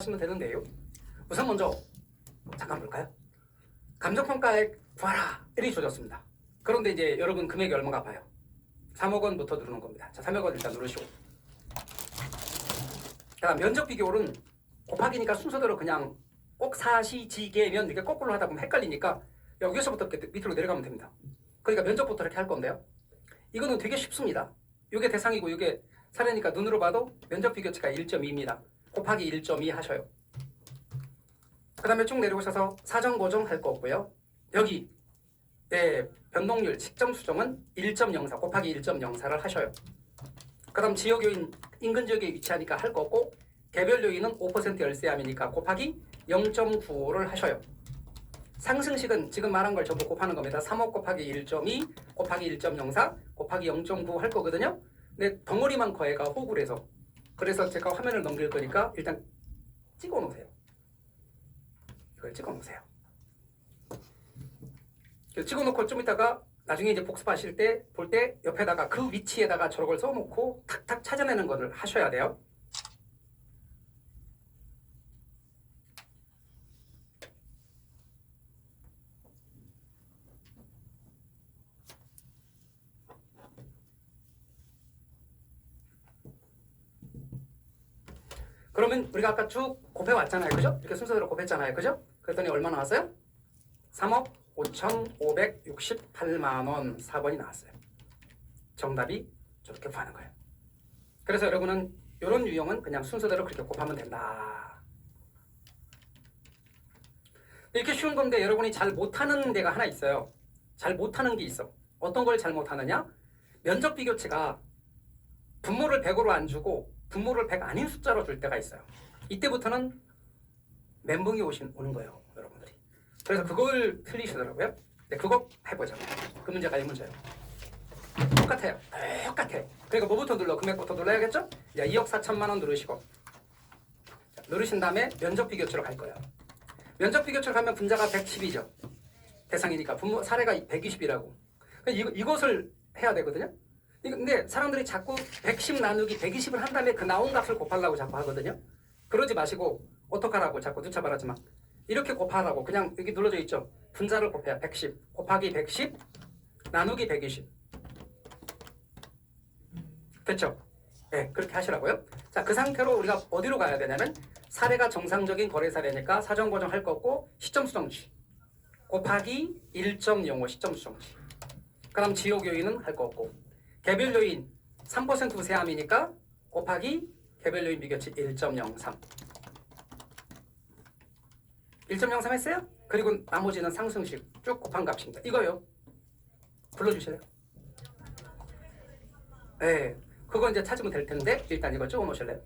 하시면 되는데요. 우선 먼저 잠깐 볼까요? 감정평가액 구하라 1이 주어졌습니다. 그런데 이제 여러분 금액이 얼마가 봐요? 3억 원부터 누르는 겁니다. 자, 3억 원 일단 누르시고, 그다음 면적 비교율은 곱하기니까 순서대로 그냥 꼭 사시지계면 이렇게 거꾸로 하다 보면 헷갈리니까 여기서부터 이렇게 밑으로 내려가면 됩니다. 그러니까 면적부터 이렇게 할 건데요. 이거는 되게 쉽습니다. 이게 대상이고 이게 사례니까 눈으로 봐도 면적 비교치가 1.2입니다. 곱하기 1.2 하셔요. 그 다음에 쭉 내려오셔서 사정 고정 할 거 없고요. 여기 변동률 식점 수정은 1.04 곱하기 1.04를 하셔요. 그 다음 지역 요인 인근 지역에 위치하니까 할 거 없고, 개별 요인은 5% 열세함이니까 곱하기 0.95를 하셔요. 상승식은 지금 말한 걸 전부 곱하는 겁니다. 3억 곱하기 1.2 곱하기 1.04 곱하기 0.9 할 거거든요. 근데 덩어리만 거해가 호구래서, 그래서 제가 화면을 넘길 거니까 일단 찍어 놓으세요. 이걸 찍어 놓으세요. 찍어 놓고 좀 이따가 나중에 이제 복습하실 때 볼 때 옆에다가 그 위치에다가 저걸 써놓고 탁탁 찾아내는 거를 하셔야 돼요. 그러면 우리가 아까 쭉 곱해왔잖아요. 그죠? 이렇게 순서대로 곱했잖아요. 그죠? 그랬더니 얼마 나왔어요? 3억 5,568만 원 4번이 나왔어요. 정답이 저렇게 구하는 거예요. 그래서 여러분은 이런 유형은 그냥 순서대로 그렇게 곱하면 된다. 이렇게 쉬운 건데 여러분이 잘 못하는 데가 하나 있어요. 잘 못하는 게 있어. 어떤 걸 잘 못하느냐? 면적 비교치가 분모를 100으로 안 주고 분모를 100 아닌 숫자로 줄 때가 있어요. 이때부터는 멘붕이 오는 거예요, 여러분들이. 그래서 그걸 틀리시더라고요. 네, 그거 해보자. 그 문제가 이 문제예요. 똑같아요. 똑같아. 그러니까 뭐부터 눌러? 금액부터 눌러야겠죠? 자, 2억 4천만 원 누르시고, 자, 누르신 다음에 면적 비교치로 갈 거예요. 면적 비교치로 가면 분자가 110이죠. 대상이니까 분모 사례가 120이라고. 이것을 해야 되거든요. 근데 사람들이 자꾸 110 나누기 120을 한 다음에 그 나온 값을 곱하려고 자꾸 하거든요. 그러지 마시고 어떡하라고 자꾸 눈차 바라지만 이렇게 곱하라고 그냥 여기 눌러져 있죠. 분자를 곱해야 110 곱하기 110 나누기 120. 됐죠? 네, 그렇게 하시라고요. 자, 그 상태로 우리가 어디로 가야 되냐면 사례가 정상적인 거래 사례니까 사정 고정 할 거 없고 시점 수정치 곱하기 1.05 시점 수정치. 그 다음 지역 요인은 할 거 없고, 개별 요인 3% 세함이니까 곱하기 개별 요인 비교치 1.03. 1.03 했어요? 그리고 나머지는 상승식 쭉 곱한 값입니다. 이거요. 불러주실래요? 네, 그거 이제 찾으면 될 텐데 일단 이거 찍어 놓으실래요?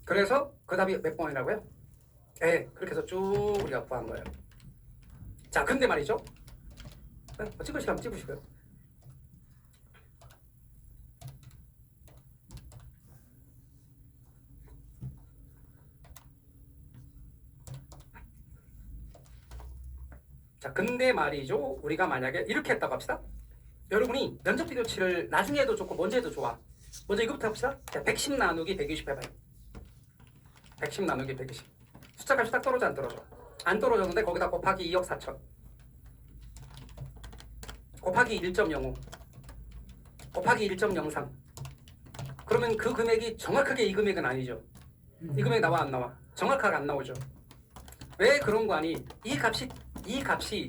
그래서 그 답이 몇 번이라고요? 네, 그렇게 해서 쭉 우리가 구한 거예요. 자, 근데 말이죠. 찍으시라면 찍으시고요. 자, 근데 말이죠. 우리가 만약에 이렇게 했다고 합시다. 여러분이 면적 비교치를 나중에 해도 좋고 먼저 해도 좋아. 먼저 이거부터 합시다. 자, 110 나누기 120 해봐요. 110 나누기 120. 숫자 값이 딱 떨어져 안 떨어져? 안 떨어졌는데 거기다 곱하기 2억 4천 곱하기 1.05 곱하기 1.03. 그러면 그 금액이 정확하게 이 금액은 아니죠. 이 금액 나와 안 나와? 정확하게 안 나오죠. 왜 그런 거 아니? 이 값이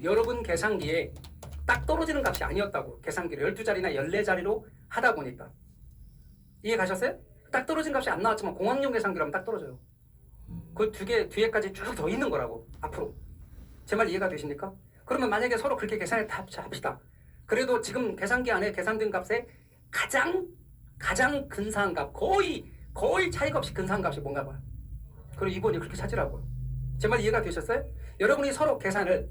여러분 계산기에 딱 떨어지는 값이 아니었다고. 계산기를 12자리나 14자리로 하다 보니까. 이해 가셨어요? 딱 떨어진 값이 안 나왔지만 공학용 계산기라면 딱 떨어져요. 그 뒤에까지 쭉 더 있는 거라고. 앞으로. 제 말 이해가 되십니까? 그러면 만약에 서로 그렇게 계산을 다 합시다. 그래도 지금 계산기 안에 계산된 값에 가장 근사한 값, 거의 차이가 없이 근사한 값이 뭔가 봐요. 그리고 2번이 그렇게 찾으라고요. 제 말 이해가 되셨어요? 여러분이 서로 계산을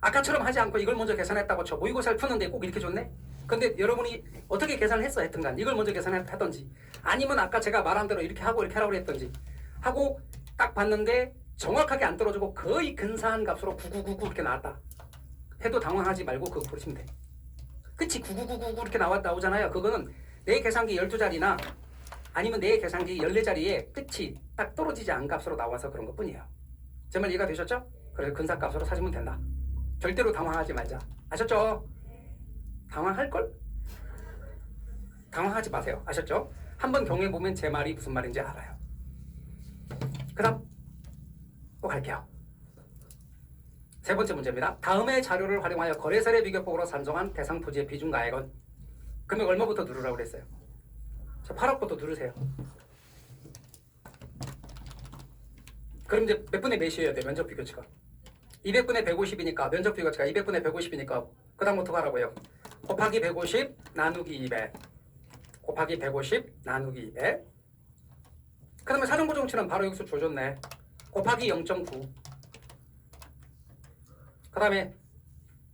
아까처럼 하지 않고 이걸 먼저 계산했다고 쳐. 모의고사를 푸는데 꼭 이렇게 줬네? 근데 여러분이 어떻게 계산을 했어 했든간 이걸 먼저 계산했던지 아니면 아까 제가 말한 대로 이렇게 하고 이렇게 하라고 했던지 하고 딱 봤는데 정확하게 안 떨어지고 거의 근사한 값으로 9999 이렇게 나왔다 해도 당황하지 말고 그거 보시면 돼. 그치? 9999 이렇게 나오잖아요. 그거는 내 계산기 12자리나 아니면 내 계산기 14자리에 끝이 딱 떨어지지 않은 값으로 나와서 그런 것 뿐이에요. 제 말 이해가 되셨죠? 그래서 근사값으로 사주면 된다. 절대로 당황하지 말자. 아셨죠? 당황할걸? 당황하지 마세요. 아셨죠? 한번 경험해보면 제 말이 무슨 말인지 알아요. 그 다음 또 갈게요. 세 번째 문제입니다. 다음의 자료를 활용하여 거래사례 비교법으로 산정한 대상 토지의 비중 가액은 금액 얼마부터 누르라고 그랬어요? 자, 8억부터 누르세요. 그럼 이제 몇 분의 몇이어야 돼? 면적 비교치가 200분의 150이니까 면적 비교치가 200분의 150이니까 그 다음부터 가라고요. 곱하기 150 나누기 200 곱하기 150 나누기 200 그 다음에 사정고정치는 바로 여기서 줘줬네. 곱하기 0.9 그 다음에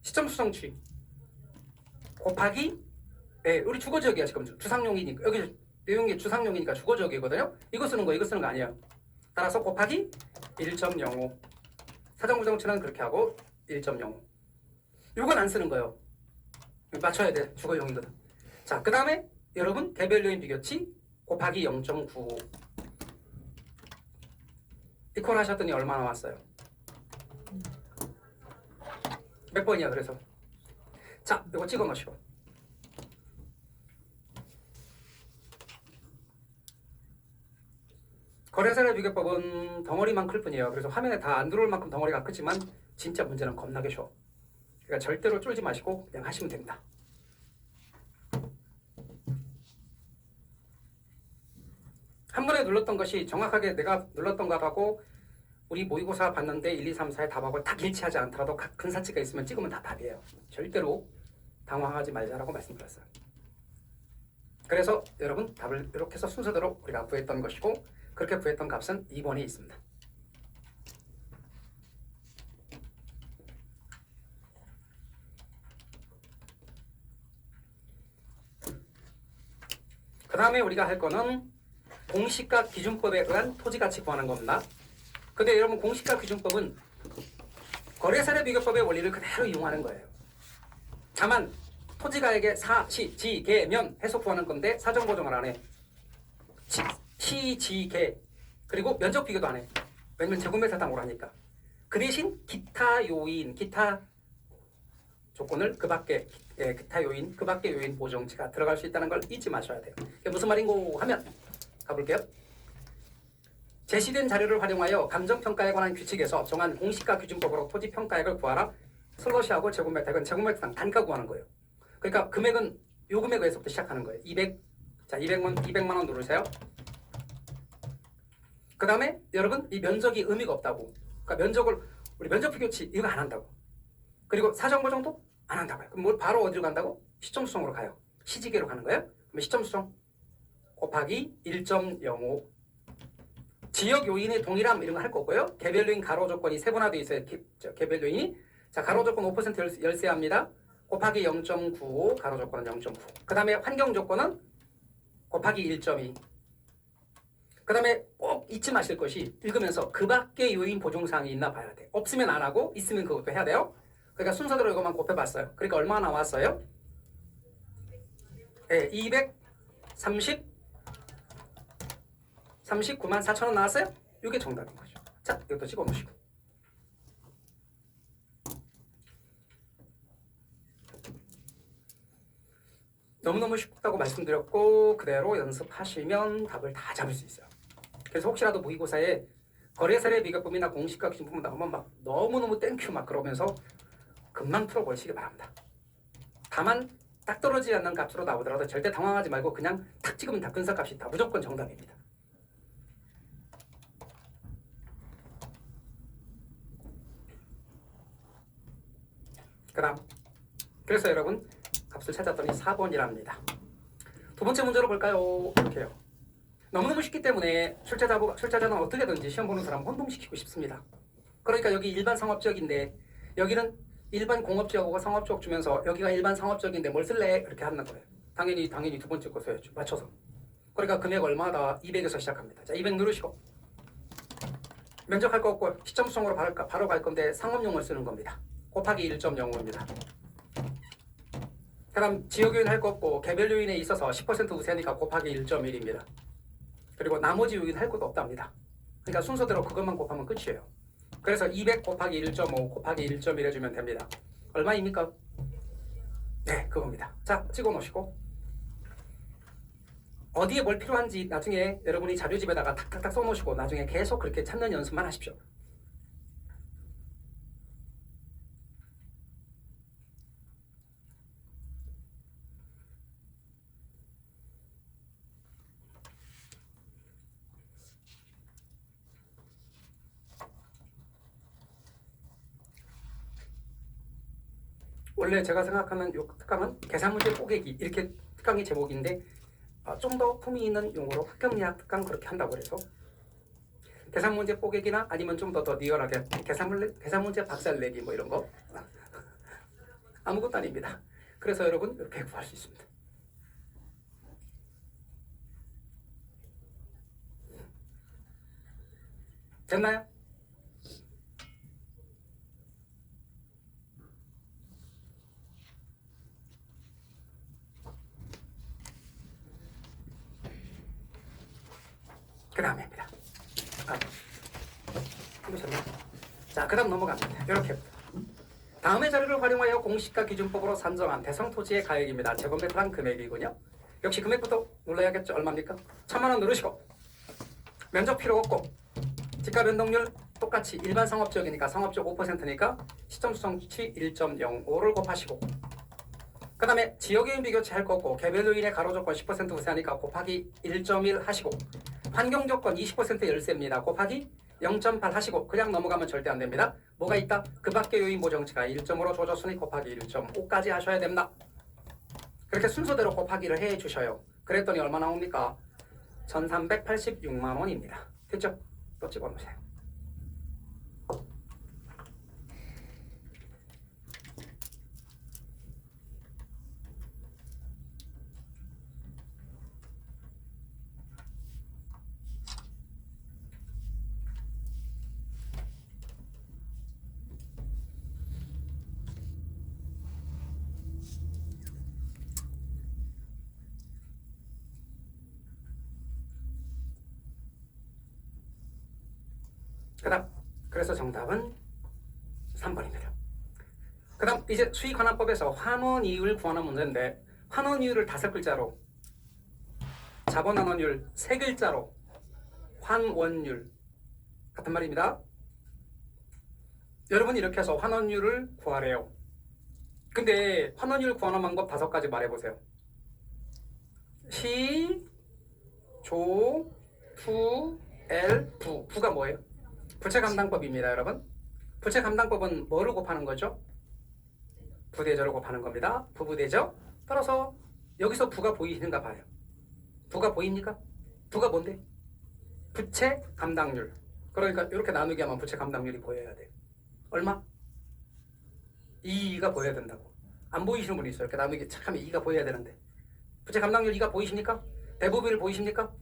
시점수정치 곱하기 네, 우리 주거지역이야. 지금 주상용이니까 여기 내용이 주상용이니까 주거지역이거든요. 이거 쓰는 거 이거 쓰는 거 아니에요. 따라서 곱하기 1.05 사정고정치는 그렇게 하고 1.05 이건 안 쓰는 거예요. 맞춰야 돼. 주거용이거든. 자, 그 다음에 여러분 개별 요인 비교치 곱하기 0.95 이퀄 하셨더니 얼마 나왔어요? 몇 번이야 그래서? 자, 이거 찍어 놓으시고 거래사례 비교법은 덩어리만 클 뿐이에요. 그래서 화면에 다 안 들어올 만큼 덩어리가 크지만 진짜 문제는 겁나게 쉬워. 그러니까 절대로 쫄지 마시고 그냥 하시면 됩니다. 한 번에 눌렀던 것이 정확하게 내가 눌렀던 것하고 우리 모의고사 봤는데 1, 2, 3, 4의 답하고 딱 일치하지 않더라도 각 근사치가 있으면 찍으면 다 답이에요. 절대로 당황하지 말자라고 말씀드렸어요. 그래서 여러분 답을 이렇게 해서 순서대로 우리가 구했던 것이고 그렇게 구했던 값은 2번에 있습니다. 그 다음에 우리가 할 거는 공시가 기준법에 의한 토지가치 구하는 겁니다. 근데 여러분 공시가 기준법은 거래사례 비교법의 원리를 그대로 이용하는 거예요. 다만 토지가액의 사, 시, 지, 개, 면 해서 구하는 건데 사정고정을 안 해. 시, 지, 개 그리고 면적 비교도 안 해. 왜냐면 제곱미터당으로 하니까. 그 대신 기타 요인, 기타 조건을 그 밖에 기타 요인, 그 밖에 요인 보정치가 들어갈 수 있다는 걸 잊지 마셔야 돼요. 이게 무슨 말인고 하면 가볼게요. 제시된 자료를 활용하여 감정평가에 관한 규칙에서 정한 공시가 기준법으로 토지평가액을 구하라. 슬러시하고 제곱미터는 제곱미터당 단가 구하는 거예요. 그러니까 금액은 요 금액에서부터 시작하는 거예요. 200만 원 누르세요. 그 다음에 여러분 이 면적이 의미가 없다고. 그러니까 면적을 우리 면적 비교치 이거 안 한다고. 그리고 사정고정도 안 한다고요. 그럼 뭘 바로 어디로 간다고? 시점수정으로 가요. 시지개로 가는 거예요. 그럼 시점수정 곱하기 1.05 지역 요인의 동일함 이런 거 할 거고요. 개별 요인 가로 조건이 세분화되어 있어요. 개별 요인이 자 가로 조건 5% 열세합니다. 곱하기 0.95 가로 조건은 0.9. 그 다음에 환경 조건은 곱하기 1.2. 그 다음에 꼭 잊지 마실 것이 읽으면서 그 밖에 요인 보정사항이 있나 봐야 돼. 없으면 안 하고 있으면 그것도 해야 돼요. 그러니까 순서대로 이것만 곱해봤어요. 그러니까 얼마 나왔어요? 네, 39만 4천 원 나왔어요? 이게 정답인 거죠. 자, 이것도 집어넣으시고. 너무너무 쉽다고 말씀드렸고 그대로 연습하시면 답을 다 잡을 수 있어요. 그래서 혹시라도 모의고사에 거래사례 비교법이나 공시가 기준법 나오면 막 너무너무 땡큐 막 그러면서 금방 풀어보시기 바랍니다. 다만 딱 떨어지지 않는 값으로 나오더라도 절대 당황하지 말고 그냥 탁 찍으면 다 근사값이 다 무조건 정답입니다. 그 다음 그래서 여러분 값을 찾았더니 4번이랍니다. 두 번째 문제로 볼까요? 이렇게 해요. 너무너무 쉽기 때문에 출제자는 어떻게든지 시험 보는 사람 혼동시키고 싶습니다. 그러니까 여기 일반 상업지역인데 여기는 일반 공업지역하고 상업지역 주면서 여기가 일반 상업지역인데 뭘 쓸래? 이렇게 하는 거예요. 당연히 두 번째 거 써야죠. 맞춰서. 그러니까 금액 얼마다 200에서 시작합니다. 자, 200 누르시고 면적할 거 없고 시점 수송으로 바로 갈 건데 상업용을 쓰는 겁니다. 곱하기 1.05입니다. 그다음 지역 요인 할 거 없고 개별 요인에 있어서 10% 우세하니까 곱하기 1.1입니다. 그리고 나머지 요인 할 것도 없답니다. 그러니까 순서대로 그것만 곱하면 끝이에요. 그래서 200 곱하기 1.5 곱하기 1.1 해주면 됩니다. 얼마입니까? 네, 그겁니다. 자, 찍어 놓으시고 어디에 뭘 필요한지 나중에 여러분이 자료집에다가 탁탁탁 써놓으시고 나중에 계속 그렇게 찾는 연습만 하십시오. 원래 제가 생각하는 이 특강은 계산문제 뽀개기 이렇게 특강이 제목인데 좀 더 품위 있는 용어로 학경리학 특강 그렇게 한다고 해서 계산문제 뽀개기나 아니면 좀 더 리얼하게 계산문제 박살내기 뭐 이런 거 아무것도 아닙니다. 그래서 여러분 이렇게 구할 수 있습니다. 됐나요? 그 다음입니다. 자, 그 다음 넘어갑니다. 이렇게 다음의 자료를 활용하여 공식과 기준법으로 산정한 대성 토지의 가액입니다. 제곱미터당 금액이군요. 역시 금액부터 눌러야겠죠. 얼마입니까? 1000만원 누르시고 면적 필요 없고 지가 변동률 똑같이 일반 상업지역이니까 상업지역 5%니까 시점 수성치 1.05를 곱하시고 그 다음에 지역요인 비교치 할 거 없고 개별 요인의 가로 조건 10% 우세하니까 곱하기 1.1 하시고 환경 조건 20% 열세입니다. 곱하기 0.8 하시고 그냥 넘어가면 절대 안 됩니다. 뭐가 있다? 그 밖의 요인 보정치가 1.5로 조졌으니 곱하기 1.5까지 하셔야 됩니다. 그렇게 순서대로 곱하기를 해 주셔요. 그랬더니 얼마 나옵니까? 1386만 원입니다. 됐죠? 또 찍어놓으세요. 그 다음 그래서 정답은 3번입니다. 그 다음 이제 수익환원법에서 환원이율 구하는 문제인데 환원이율을 5글자로 자본환원율 3글자로 환원율 같은 말입니다. 여러분이 이렇게 해서 환원율을 구하래요. 근데 환원율 구하는 방법 5가지 말해보세요. 시, 조, 부, 엘, 부. 부가 뭐예요? 부채감당법입니다, 여러분. 부채감당법은 뭐를 곱하는 거죠? 부대저를 곱하는 겁니다. 부부대저. 따라서 여기서 부가 보이는가 봐요. 부가 보입니까? 부가 뭔데? 부채 감당률. 그러니까 이렇게 나누기 하면 부채 감당률이 보여야 돼. 얼마? 2가 보여야 된다고. 안 보이시는 분이 있어요. 이렇게 나누기 착 하면 2가 보여야 되는데. 부채 감당률 2가 보이십니까? 대부비율 보이십니까?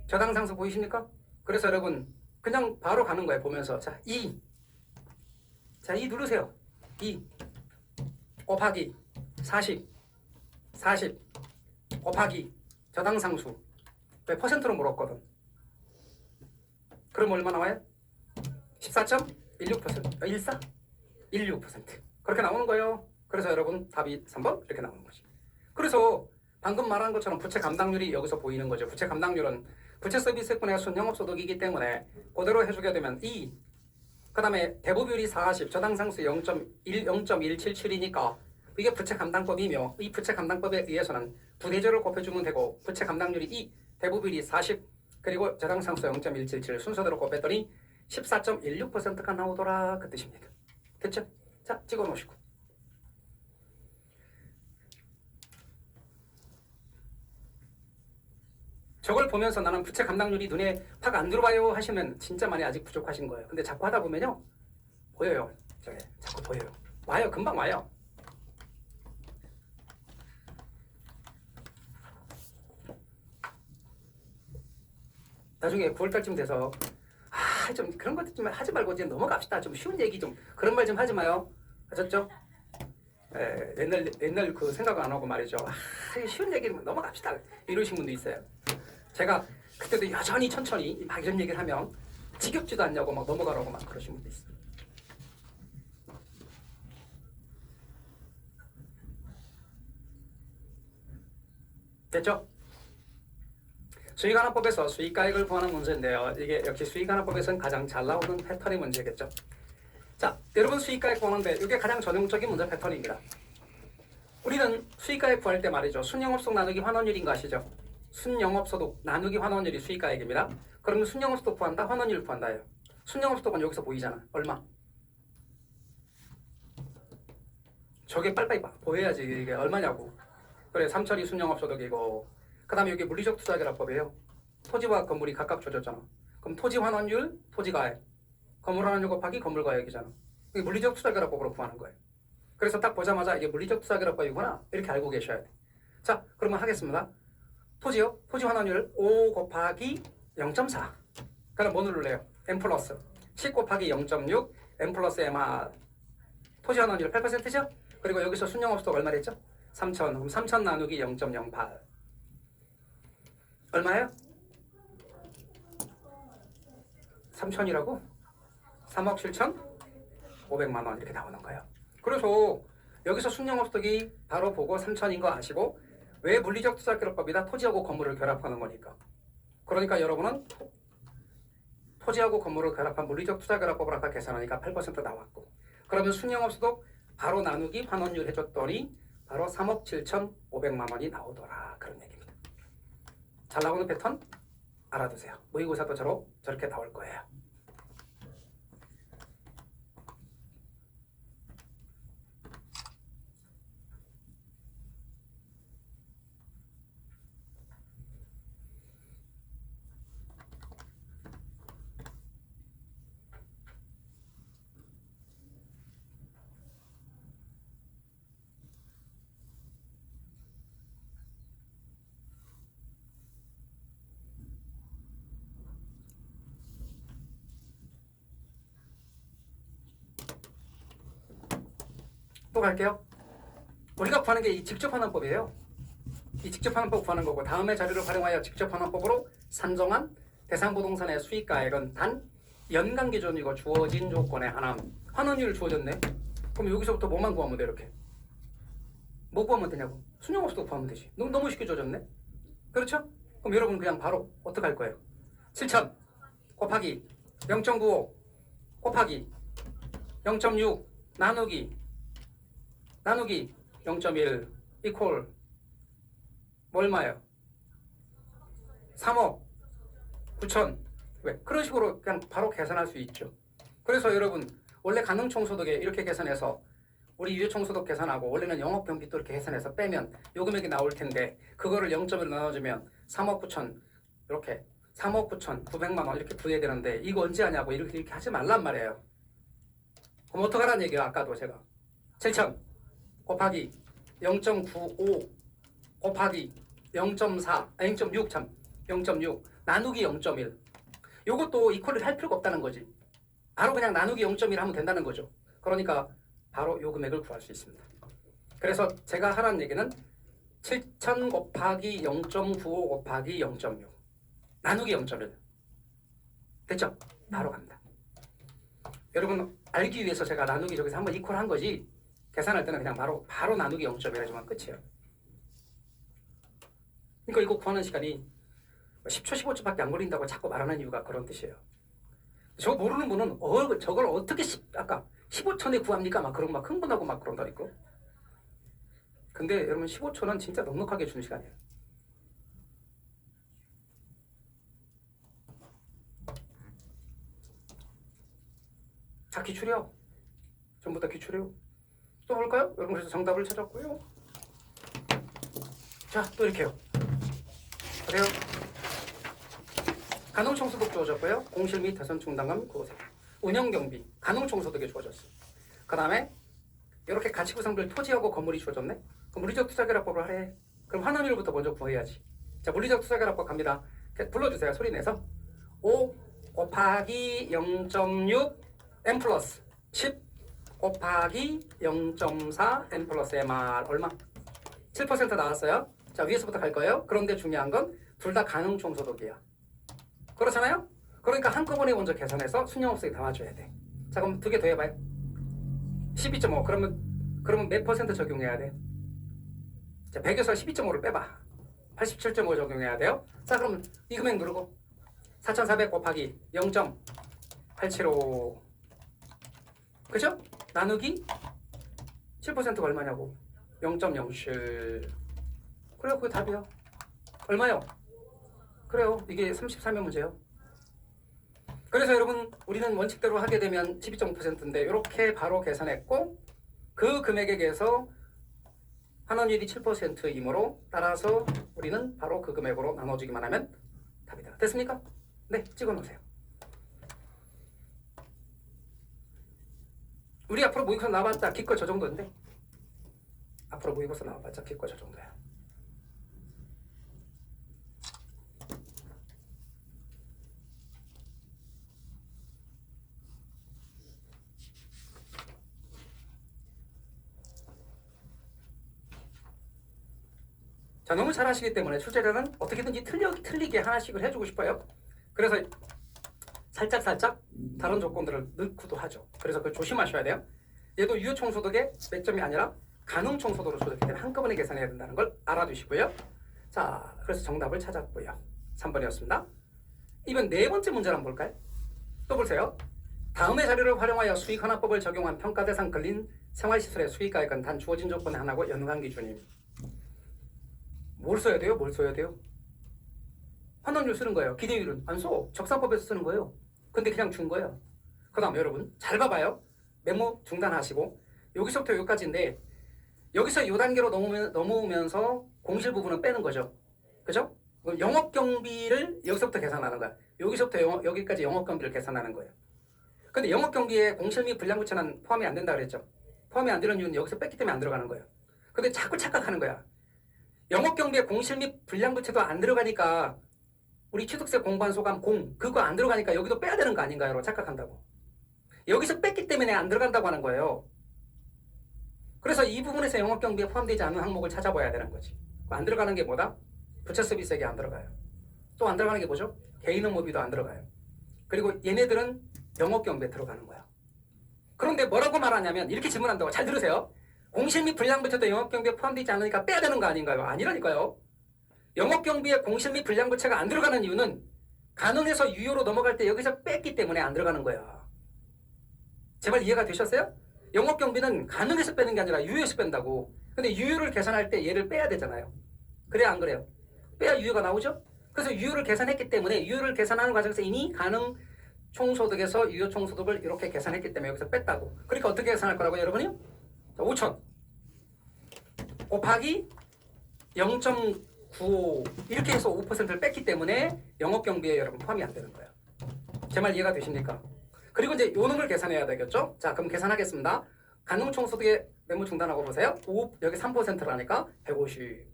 저당상수 보이십니까? 그래서 여러분 그냥 바로 가는 거예요. 보면서 자 2. 자 2 누르세요. 2 곱하기 40 곱하기 저당상수 왜 퍼센트로 물었거든. 그럼 얼마 나와요? 14.16% 16% 그렇게 나오는 거예요. 그래서 여러분 답이 3번 이렇게 나오는 거지. 그래서 방금 말한 것처럼 부채 감당률이 여기서 보이는 거죠. 부채 감당률은 부채 서비스분의 순영업소득이기 때문에 그대로 해주게 되면 2. 그 다음에 대부비율이 40, 저당상수 0.1777이니까 이게 부채 감당법이며 이 부채 감당법에 의해서는 부대저를 곱해주면 되고 부채 감당률이 2, 대부비율이 40, 그리고 저당상수 0.177 순서대로 곱했더니 14.16%가 나오더라 그 뜻입니다. 됐죠? 자 찍어 놓으시고 저걸 보면서 나는 부채 감당률이 눈에 확 안 들어와요 하시면 진짜 많이 아직 부족하신 거예요. 근데 자꾸 하다 보면요 보여요. 저게 자꾸 보여요. 와요. 금방 와요. 나중에 9월달쯤 돼서 좀 그런 것들 좀 하지 말고 이제 넘어갑시다. 좀 쉬운 얘기 좀 그런 말 좀 하지 마요. 아셨죠? 옛날 그 생각 안 하고 말이죠. 쉬운 얘기는 넘어갑시다. 이러신 분도 있어요. 제가 그때도 여전히 천천히 막 이런 얘기를 하면 지겹지도 않냐고 막 넘어가라고 막 그러신 분도 있어요. 됐죠? 수익하나법에서 수익가액을 구하는 문제인데요. 이게 역시 수익하나법에서는 가장 잘 나오는 패턴의 문제겠죠. 자, 여러분 수익가액 구하는데 이게 가장 전형적인 문제 패턴입니다. 우리는 수익가액 구할 때 말이죠. 순영업소득 나누기 환원율인 거 아시죠? 순영업소득 나누기 환원율이 수익가액입니다. 그러면 순영업소득 구한다, 환원율 구한다예요. 순영업소득은 여기서 보이잖아. 얼마? 저게 빨리빨리 보여야지 이게 얼마냐고. 그래, 3천이 순영업소득이고 그 다음에 여기 물리적 투자결합법이에요. 토지와 건물이 각각 줘줬잖아. 그럼 토지 환원율, 토지가액. 건물 환원율 곱하기 건물가액이잖아. 이게 물리적 투자결합법으로 구하는 거예요. 그래서 딱 보자마자 이게 물리적 투자결합법이구나 이렇게 알고 계셔야 돼. 자, 그러면 하겠습니다. 토지요? 토지 환원율 5 곱하기 0.4. 그럼 뭐 누를래요? M 플러스 10 곱하기 0.6 M 플러스 MR. 토지 환원율 8%죠? 그리고 여기서 순영업소득 얼마를 했죠? 3천. 그럼 3천 나누기 0.08. 얼마예요? 3천이라고? 3억 7천 5백만 원 이렇게 나오는 거예요. 그래서 여기서 순영업소득이 바로 보고 3천인 거 아시고 왜 물리적 투자결합법이다? 토지하고 건물을 결합하는 거니까. 그러니까 여러분은 토지하고 건물을 결합한 물리적 투자결합법을 아까 계산하니까 8% 나왔고 그러면 순영업소득 바로 나누기 환원율 해줬더니 바로 3억 7천 5백만 원이 나오더라. 그런 얘기입니다. 잘 나오는 패턴 알아두세요. 모의고사도 저렇게 나올 거예요. 또 갈게요. 우리가 구하는 게 이 직접환원법이에요. 이 직접환원법 구하는 거고 다음의 자료를 활용하여 직접환원법으로 산정한 대상부동산의 수익가액은 단 연간 기준이고 주어진 조건에 하나. 환원율 주어졌네. 그럼 여기서부터 뭐만 구하면 돼 이렇게. 뭐 구하면 되냐고. 순영업소득 구하면 되지. 너무 쉽게 주어졌네. 그렇죠? 그럼 여러분 그냥 바로 어떻게 할 거예요? 7천 곱하기 0.95 곱하기 0.6 나누기 0.1 이퀄 뭐 얼마예요? 3억 9천. 왜? 그런 식으로 그냥 바로 계산할 수 있죠. 그래서 여러분 원래 가능총소득에 이렇게 계산해서 우리 유효총소득 계산하고 원래는 영업경비도 이렇게 계산해서 빼면 요 금액이 나올 텐데 그거를 0.1로 나눠주면 3억 9천 이렇게 3억 9천 9백만 원 이렇게 구해야 되는데 이거 언제 하냐고 이렇게 하지 말란 말이에요. 그럼 어떡하라는 얘기예요? 아까도 제가 7천 곱하기 0.95 곱하기 0.4 0.6 참 0.6 나누기 0.1 요것도 이퀄을 할 필요가 없다는 거지. 바로 그냥 나누기 0.1 하면 된다는 거죠. 그러니까 바로 요 금액을 구할 수 있습니다. 그래서 제가 하라는 얘기는 7,000 곱하기 0.95 곱하기 0.6 나누기 0.1 됐죠? 바로 갑니다. 여러분 알기 위해서 제가 나누기 저기서 한번 이퀄 한 거지 계산할 때는 그냥 바로 나누기 0.1 해주면 끝이에요. 그러니까 이거 구하는 시간이 10초 15초밖에 안 걸린다고 자꾸 말하는 이유가 그런 뜻이에요. 저 모르는 분은 저걸 어떻게 아까 15초 내에 구합니까? 막 그런 막 흥분하고 막 그런다니까. 근데 여러분 15초는 진짜 넉넉하게 주는 시간이에요. 자, 기출이요. 전부 다 기출이요. 또 볼까요? 여러분 그래서 정답을 찾았고요. 자, 또 이렇게요. 보세요. 가능총소득 주어졌고요. 공실 및 대선 충당금 구하세요. 운영경비, 가능총소득이 주어졌어. 그 다음에 이렇게 가치구성별 토지하고 건물이 주어졌네. 그럼 물리적 투자결합법을 하래. 그럼 환원율부터 먼저 구해야지. 자, 물리적 투자결합법 갑니다. 불러주세요. 소리 내서. 5 곱하기 0.6 n 플러스 10 곱하기 0.4 n 플러스 mr 얼마? 7% 나왔어요. 자, 위에서부터 갈 거예요. 그런데 중요한 건 둘 다 가능총소득이야. 그렇잖아요? 그러니까 한꺼번에 먼저 계산해서 순영업소에 담아줘야 돼. 자, 그럼 두 개 더 해봐요. 12.5 그러면 몇 퍼센트 적용해야 돼? 자, 100에서 12.5를 빼봐. 87.5 적용해야 돼요. 자, 그럼 이 금액 누르고 4,400 곱하기 0.875 그죠? 나누기 7%가 얼마냐고. 0.07 그래요. 그게 답이야. 얼마요? 그래요. 이게 33의 문제예요. 그래서 여러분 우리는 원칙대로 하게 되면 12.5%인데 이렇게 바로 계산했고 그 금액에게서 환원율이 7%이므로 따라서 우리는 바로 그 금액으로 나눠주기만 하면 답이다. 됐습니까? 네, 찍어놓으세요. 우리 앞으로 모의고사 나와봤자 기껏 저 정도인데 앞으로 모의고사 나와봤자 기껏 저 정도야. 자, 너무 잘하시기 때문에 출제자는 어떻게든지 틀리게 하나씩을 해주고 싶어요. 그래서 살짝 다른 조건들을 넣고도 하죠. 그래서 그걸 조심하셔야 돼요. 얘도 유효총소득의 몇 점이 아니라 가능총소득으로 조정이 되면 한꺼번에 계산해야 된다는 걸 알아두시고요. 자, 그래서 정답을 찾았고요. 3번이었습니다. 이번 네 번째 문제를 한번 볼까요? 또 보세요. 다음의 자료를 활용하여 수익환화법을 적용한 평가대상 걸린 생활시설의 수익가액은 단 주어진 조건의 하나고 연간 기준임. 뭘 써야 돼요? 뭘 써야 돼요? 환원율 쓰는 거예요. 기대율은 안 써. 적산법에서 쓰는 거예요. 근데 그냥 준 거예요. 그 다음 여러분 잘 봐봐요. 메모 중단하시고 여기서부터 여기까지인데 여기서 이 단계로 넘어오면서 공실 부분은 빼는 거죠. 그죠? 영업경비를 여기서부터 계산하는 거야. 여기서부터 여기까지 영업경비를 계산하는 거예요. 근데 영업경비에 공실 및 불량부채는 포함이 안 된다 그랬죠. 포함이 안 되는 이유는 여기서 뺐기 때문에 안 들어가는 거예요. 근데 자꾸 착각하는 거야. 영업경비에 공실 및 불량부채도 안 들어가니까 우리 취득세 공부한 소감 그거 안 들어가니까 여기도 빼야 되는 거 아닌가요? 라고 착각한다고. 여기서 뺐기 때문에 안 들어간다고 하는 거예요. 그래서 이 부분에서 영업경비에 포함되지 않은 항목을 찾아봐야 되는 거지. 안 들어가는 게 뭐다? 부채 서비스액이 안 들어가요. 또 안 들어가는 게 뭐죠? 개인응모비도 안 들어가요. 그리고 얘네들은 영업경비에 들어가는 거야. 그런데 뭐라고 말하냐면 이렇게 질문한다고. 잘 들으세요. 공실 및 불량부채도 영업경비에 포함되지 않으니까 빼야 되는 거 아닌가요? 아니라니까요. 영업경비에 공실 및 불량부채가 안 들어가는 이유는 가능해서 유효로 넘어갈 때 여기서 뺐기 때문에 안 들어가는 거야. 제발 이해가 되셨어요? 영업경비는 가능해서 빼는 게 아니라 유효해서 뺀다고. 근데 유효를 계산할 때 얘를 빼야 되잖아요. 그래야 안 그래요? 빼야 유효가 나오죠? 그래서 유효를 계산했기 때문에 유효를 계산하는 과정에서 이미 가능 총소득에서 유효 총소득을 이렇게 계산했기 때문에 여기서 뺐다고. 그러니까 어떻게 계산할 거라고요, 여러분이요? 5천 곱하기 0.95 이렇게 해서 5%를 뺐기 때문에 영업경비에 여러분 포함이 안 되는 거예요. 제 말 이해가 되십니까? 그리고 이제 요 놈을 계산해야 되겠죠? 자, 그럼 계산하겠습니다. 가능총소득의 메모 중단하고 보세요. 5 여기 3%라니까 150.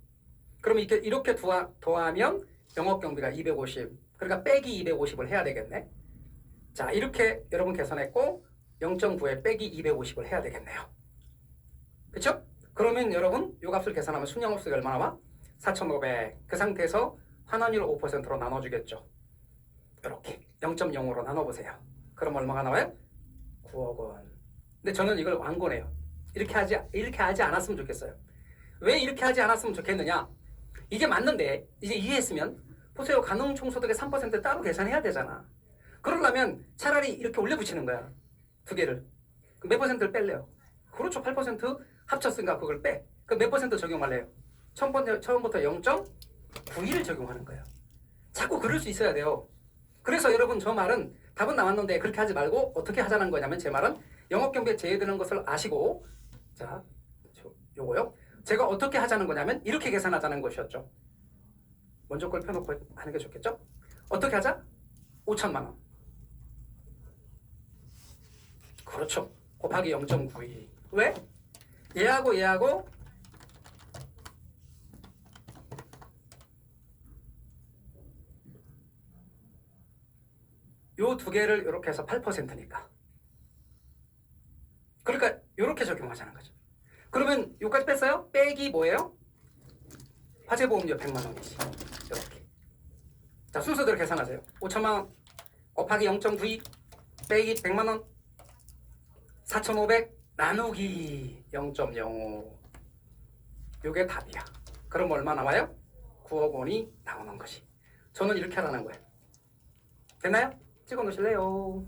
그럼 이렇게 더하면 영업경비가 250. 그러니까 빼기 250을 해야 되겠네. 자, 이렇게 여러분 계산했고 0.9에 빼기 250을 해야 되겠네요. 그쵸? 그러면 여러분 요 값을 계산하면 순영업소득이 얼마나 와? 4,500. 그 상태에서 환원율 5%로 나눠주겠죠. 이렇게 0.0으로 나눠보세요. 그럼 얼마가 나와요? 9억 원. 근데 저는 이걸 완고해요. 이렇게 하지 않았으면 좋겠어요. 왜 이렇게 하지 않았으면 좋겠느냐? 이게 맞는데 이제 이해했으면 보세요. 가능총소득의 3% 따로 계산해야 되잖아. 그러려면 차라리 이렇게 올려붙이는 거야. 두 개를. 그럼 몇 퍼센트를 뺄래요? 그렇죠. 8% 합쳤으니까 그걸 빼. 그럼 몇 퍼센트 적용할래요? 처음부터 0.91을 적용하는 거예요. 자꾸 그럴 수 있어야 돼요. 그래서 여러분 저 말은 답은 나왔는데 그렇게 하지 말고 어떻게 하자는 거냐면 제 말은 영업경비에 제외되는 것을 아시고 자 요거요. 제가 어떻게 하자는 거냐면 이렇게 계산하자는 것이었죠. 먼저 걸 펴놓고 하는 게 좋겠죠? 어떻게 하자? 5천만 원. 그렇죠. 곱하기 0.92. 왜? 얘하고 얘하고 요 두 개를 이렇게 해서 8%니까. 그러니까 이렇게 적용하자는 거죠. 그러면 요까지 뺐어요? 빼기 뭐예요? 화재보험료 100만 원이지. 이렇게. 자, 순서대로 계산하세요. 5천만 원 곱하기 0.92 빼기 100만 원 4,500 나누기 0.05. 요게 답이야. 그럼 얼마 나와요? 9억 원이 나오는 것이. 저는 이렇게 하라는 거예요. 됐나요? 찍어 놓으실래요?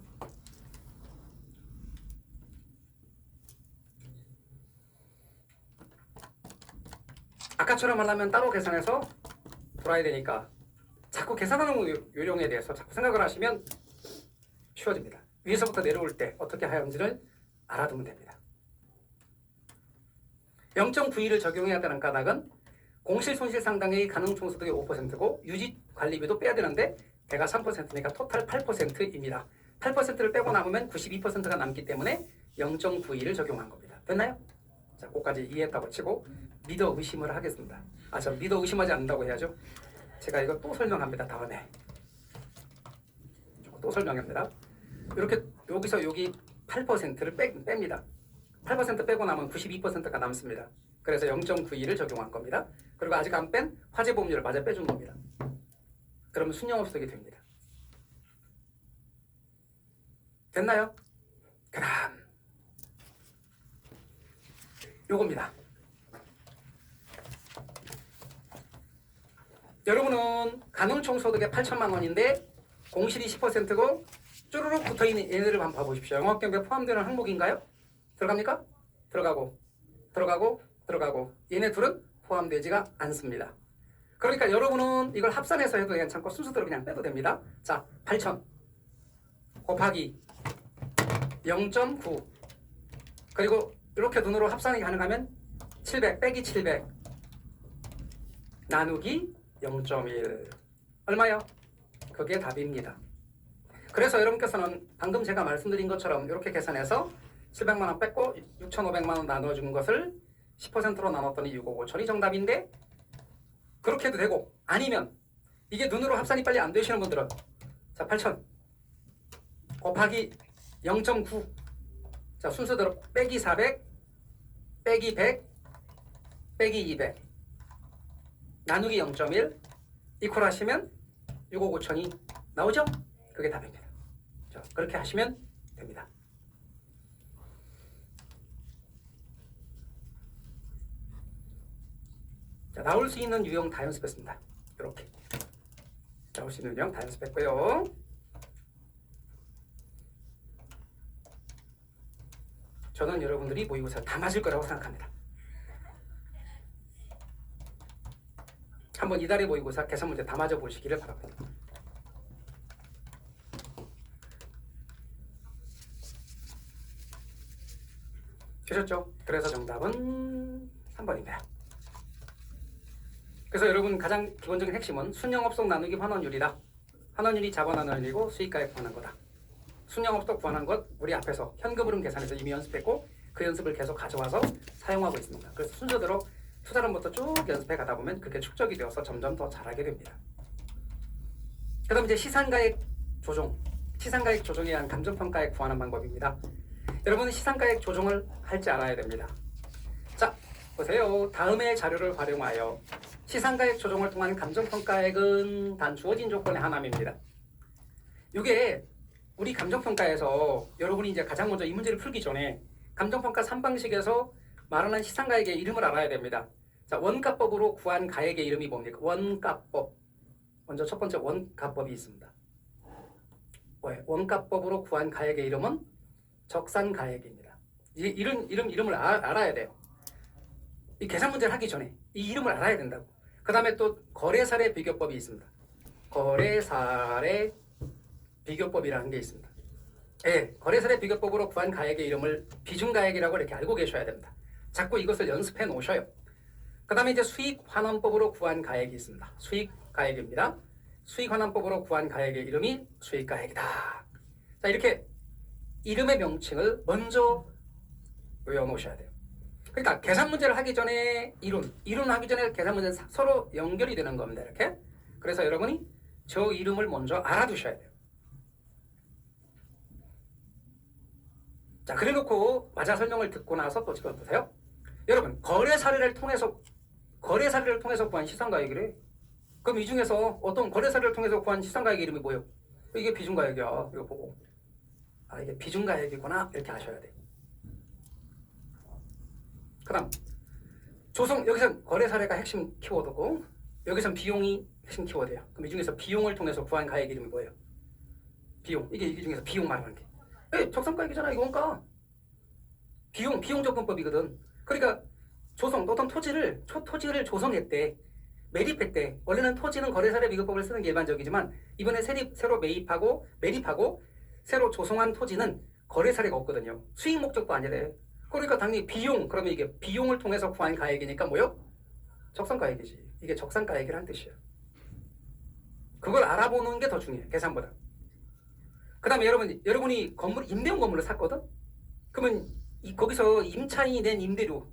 아까처럼 하려면 따로 계산해서 돌아야 되니까 자꾸 계산하는 요령에 대해서 자꾸 생각을 하시면 쉬워집니다. 위에서부터 내려올 때 어떻게 하는지를 알아두면 됩니다. 0.92를 적용해야 되는 까닭은 공실 손실 상당액이 가능 총소득의 5%고 유지 관리비도 빼야 되는데 배가 3%니까 토탈 8%입니다. 8%를 빼고 남으면 92%가 남기 때문에 0.92를 적용한 겁니다. 됐나요? 자, 그거까지 이해했다고 치고 믿어 의심을 하겠습니다. 저 믿어 의심하지 않는다고 해야죠. 제가 이거 또 설명합니다. 다음에 또 설명합니다. 이렇게 여기서 여기 8%를 뺍니다. 8% 빼고 나면 92%가 남습니다. 그래서 0.92를 적용한 겁니다. 그리고 아직 안 뺀 화재보험료를 마저 빼준 겁니다. 그러면 순영업소득이 됩니다. 됐나요? 그 다음 요겁니다. 여러분은 가능총소득의 8천만 원인데 공실이 10%고 쭈루룩 붙어있는 얘네들을 한번 봐보십시오. 영업경비에 포함되는 항목인가요? 들어갑니까? 들어가고 얘네 둘은 포함되지가 않습니다. 그러니까 여러분은 이걸 합산해서 해도 괜찮고 순서대로 그냥 빼도 됩니다. 자, 8천 곱하기 0.9 그리고 이렇게 눈으로 합산이 가능하면 700 빼기 700 나누기 0.1 얼마요? 그게 답입니다. 그래서 여러분께서는 방금 제가 말씀드린 것처럼 이렇게 계산해서 700만 원 뺐고 6,500만 원 나눠준 것을 10%로 나눴더니 6억 5천이 정답인데 그렇게 해도 되고 아니면 이게 눈으로 합산이 빨리 안 되시는 분들은 자 8,000 곱하기 0.9 자 순서대로 빼기 400 빼기 100 빼기 200 나누기 0.1 이퀄 하시면 6억 5천이 나오죠? 그게 답입니다. 자, 그렇게 하시면 됩니다. 자, 나올 수 있는 유형 다 연습했습니다. 이렇게 나올 수 있는 유형 다 연습했고요. 저는 여러분들이 모의고사 다 맞을 거라고 생각합니다. 한번 이달의 모의고사 계산 문제 다 맞아 보시기를 바랍니다. 되셨죠? 그래서 정답은 3번입니다. 그래서 여러분 가장 기본적인 핵심은 순영업속 나누기 환원율이다. 환원율이 자본환원율이고 수익가액 구하는 거다. 순영업속 구하는 것 우리 앞에서 현금흐름 계산해서 이미 연습했고 그 연습을 계속 가져와서 사용하고 있습니다. 그래서 순서대로 투자론부터 쭉 연습해 가다 보면 그렇게 축적이 되어서 점점 더 잘하게 됩니다. 그 다음 이제 시상가액 조정. 시상가액 조정에 의한 감정평가액 구하는 방법입니다. 여러분은 시상가액 조정을 할 줄 알아야 됩니다. 자, 보세요. 다음의 자료를 활용하여 시상가액 조정을 통한 감정평가액은 단 주어진 조건의 하나입니다. 이게 우리 감정평가에서 여러분이 이제 가장 먼저 이 문제를 풀기 전에 감정평가 3방식에서 말하는 시상가액의 이름을 알아야 됩니다. 자, 원가법으로 구한 가액의 이름이 뭡니까? 원가법. 먼저 첫 번째 원가법이 있습니다. 원가법으로 구한 가액의 이름은 적산가액입니다. 이름을 알아야 돼요. 이 계산 문제를 하기 전에 이 이름을 알아야 된다고. 그 다음에 또 거래사례 비교법이 있습니다. 거래사례 비교법이라는 게 있습니다. 예, 거래사례 비교법으로 구한 가액의 이름을 비중가액이라고 이렇게 알고 계셔야 됩니다. 자꾸 이것을 연습해 놓으셔요. 그 다음에 이제 수익환원법으로 구한 가액이 있습니다. 수익가액입니다. 수익환원법으로 구한 가액의 이름이 수익가액이다. 자, 이렇게 이름의 명칭을 먼저 외워놓으셔야 돼요. 그러니까 계산 문제를 하기 전에 이론 하기 전에 계산 문제는 서로 연결이 되는 겁니다. 이렇게. 그래서 여러분이 저 이름을 먼저 알아두셔야 돼요. 자, 그래놓고 맞아 설명을 듣고 나서 또 찍어보세요. 여러분, 거래 사례를 통해서 구한 시상가액이래. 그럼 이 중에서 어떤 거래 사례를 통해서 구한 시상가액 이름이 뭐예요? 이게 비중가액이야. 이거 보고. 아, 이게 비중가액이구나. 이렇게 아셔야 돼요. 그 다음, 여기선 거래 사례가 핵심 키워드고, 여기선 비용이 핵심 키워드예요. 그럼 이 중에서 비용을 통해서 구한 가액 이름이 뭐예요? 비용. 이게 중에서 비용 말하는 게. 적산가액이잖아, 이건가? 비용 접근법이거든. 그러니까 어떤 토지를 조성했대. 매립했대. 원래는 토지는 거래사례 비교법을 쓰는 게 일반적이지만 이번에 새로 매립하고 새로 조성한 토지는 거래사례가 없거든요. 수익 목적도 아니래. 그러니까 당연히 그러면 이게 비용을 통해서 구한 가액이니까 뭐요? 적산가액이지. 이게 적산가액이라는 뜻이야. 그걸 알아보는 게 더 중요해. 계산보다. 그 다음에 여러분이 임대용 건물을 샀거든? 그러면 거기서 임차인이 낸 임대료,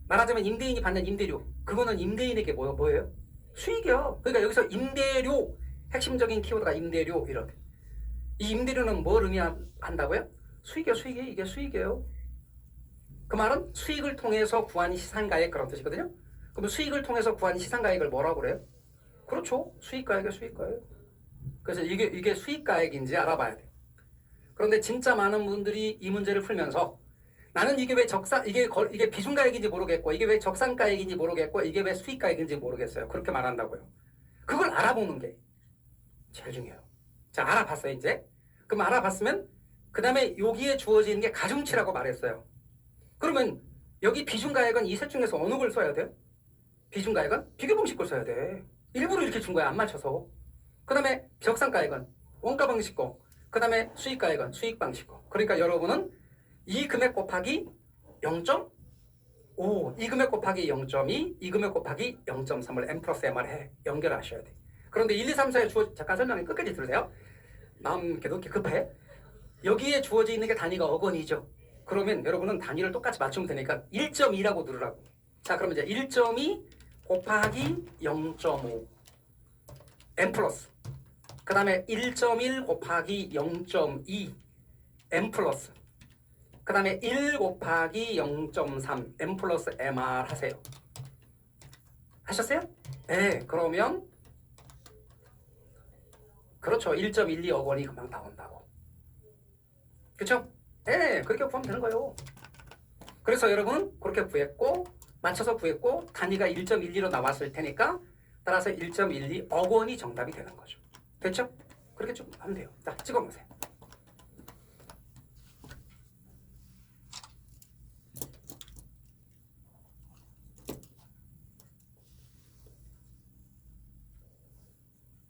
말하자면 임대인이 받는 임대료, 그거는 임대인에게 뭐예요? 수익이야. 그러니까 여기서 임대료, 핵심적인 키워드가 임대료 이렇게. 이 임대료는 뭘 의미한다고요? 수익이야, 이게 수익이에요. 그 말은 수익을 통해서 구한 시상가액 그런 뜻이거든요. 그러면 수익을 통해서 구한 시상가액을 뭐라고 그래요? 그렇죠. 수익가액이야, 수익가액. 그래서 이게 수익가액인지 알아봐야 돼요. 그런데 진짜 많은 분들이 이 문제를 풀면서 나는 이게 왜 이게 비중가액인지 모르겠고, 이게 왜 적산가액인지 모르겠고, 이게 왜 수익가액인지 모르겠어요. 그렇게 말한다고요. 그걸 알아보는 게 제일 중요해요. 자, 알아봤어요, 이제. 그럼 알아봤으면, 그 다음에 여기에 주어지는 게 가중치라고 말했어요. 그러면 여기 비중가액은 이 셋 중에서 어느 걸 써야 돼요? 비중가액은 비교방식 걸 써야 돼. 일부러 이렇게 준 거야, 안 맞춰서. 그 다음에 적산가액은 원가방식 거, 그 다음에 수익가액은 수익방식 거. 그러니까 여러분은 이 금액 곱하기 0.5, 이 금액 곱하기 0.2, 이 금액 곱하기 0.3을 M 플러스 MR 연결하셔야 돼. 그런데 1, 2, 3, 4에 잠깐 설명해 끝까지 들으세요. 마음 이렇게 그렇게 급해. 여기에 주어져 있는 게 단위가 억원이죠. 그러면 여러분은 단위를 똑같이 맞추면 되니까 1.2라고 누르라고. 자, 그러면 이제 1.2 곱하기 0.5 M 플러스, 그 다음에 1.1 곱하기 0.2 M 플러스, 그 다음에 1 곱하기 0.3 M 플러스 MR 하세요. 하셨어요? 네, 그러면 그렇죠. 1.12억 원이 금방 나온다고. 그렇죠? 네, 그렇게 구하면 되는 거예요. 그래서 여러분은 그렇게 구했고, 맞춰서 구했고, 단위가 1.12로 나왔을 테니까 따라서 1.12억 원이 정답이 되는 거죠. 됐죠? 그렇게 좀 하면 돼요. 자, 찍어보세요.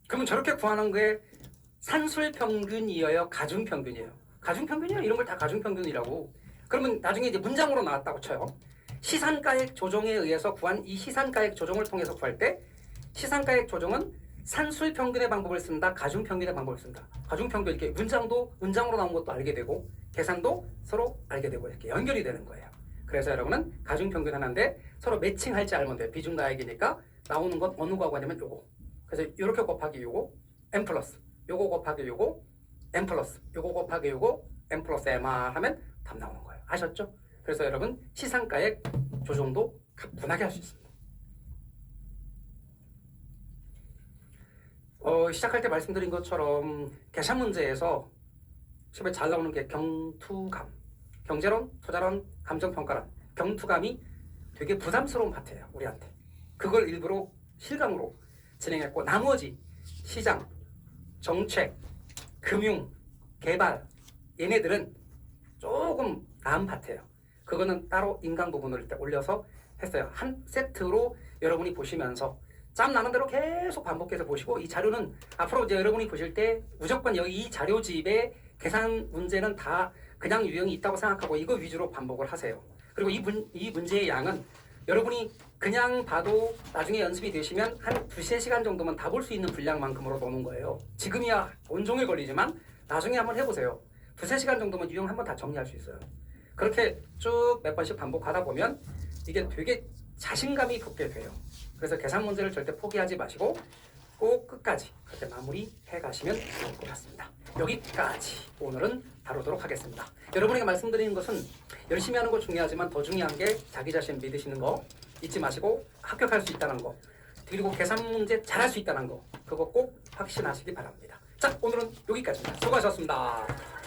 그러면 저렇게 구하는 게 산술평균이에요? 가중평균이에요? 가중평균이야. 이런 걸 다 가중평균이라고. 그러면 나중에 이제 문장으로 나왔다고 쳐요. 시산가액 조정에 의해서 구한 이 시산가액 조정을 통해서 구할 때 시산가액 조정은 산술평균의 방법을 쓴다, 가중평균의 방법을 쓴다. 가중평균 이렇게 문장으로 나온 것도 알게 되고 계산도 서로 알게 되고 이렇게 연결이 되는 거예요. 그래서 여러분은 가중평균 하나인데 서로 매칭할지 알면 돼요. 비중가액이니까 나오는 건 어느 거하고 하냐면 요거. 그래서 이렇게 곱하기 요거 M 플러스, 요거 곱하기 요거 M 플러스, 요거 곱하기 요거 M 플러스 MR 하면 답 나오는 거예요. 아셨죠? 그래서 여러분 시상가액 조정도 가뿐하게 할 수 있습니다. 시작할 때 말씀드린 것처럼 계산 문제에서 시험에 잘 나오는 게 경투감, 경제론, 투자론, 감정평가론. 경투감이 되게 부담스러운 파트예요, 우리한테. 그걸 일부러 실감으로 진행했고, 나머지 시장, 정책, 금융, 개발, 얘네들은 조금 나은 파트예요. 그거는 따로 인강 부분을 올려서 했어요. 한 세트로 여러분이 보시면서 짬 나는 대로 계속 반복해서 보시고, 이 자료는 앞으로 이제 여러분이 보실 때 무조건 여기 이 자료집에 계산 문제는 다 그냥 유형이 있다고 생각하고 이거 위주로 반복을 하세요. 그리고 이 문제의 양은 여러분이 그냥 봐도 나중에 연습이 되시면 한 2-3시간 정도면 다 볼 수 있는 분량만큼으로 노는 거예요. 지금이야 온종일 걸리지만 나중에 한번 해보세요. 두세 시간 정도면 유형 한번 다 정리할 수 있어요. 그렇게 쭉 몇 번씩 반복하다 보면 이게 되게 자신감이 붙게 돼요. 그래서 계산 문제를 절대 포기하지 마시고 꼭 끝까지 그렇게 마무리해 가시면 좋을 것 같습니다. 여기까지 오늘은 다루도록 하겠습니다. 여러분에게 말씀드리는 것은 열심히 하는 거 중요하지만 더 중요한 게 자기 자신 믿으시는 거 잊지 마시고 합격할 수 있다는 거, 그리고 계산 문제 잘할 수 있다는 거, 그거 꼭 확신하시기 바랍니다. 자, 오늘은 여기까지입니다. 수고하셨습니다.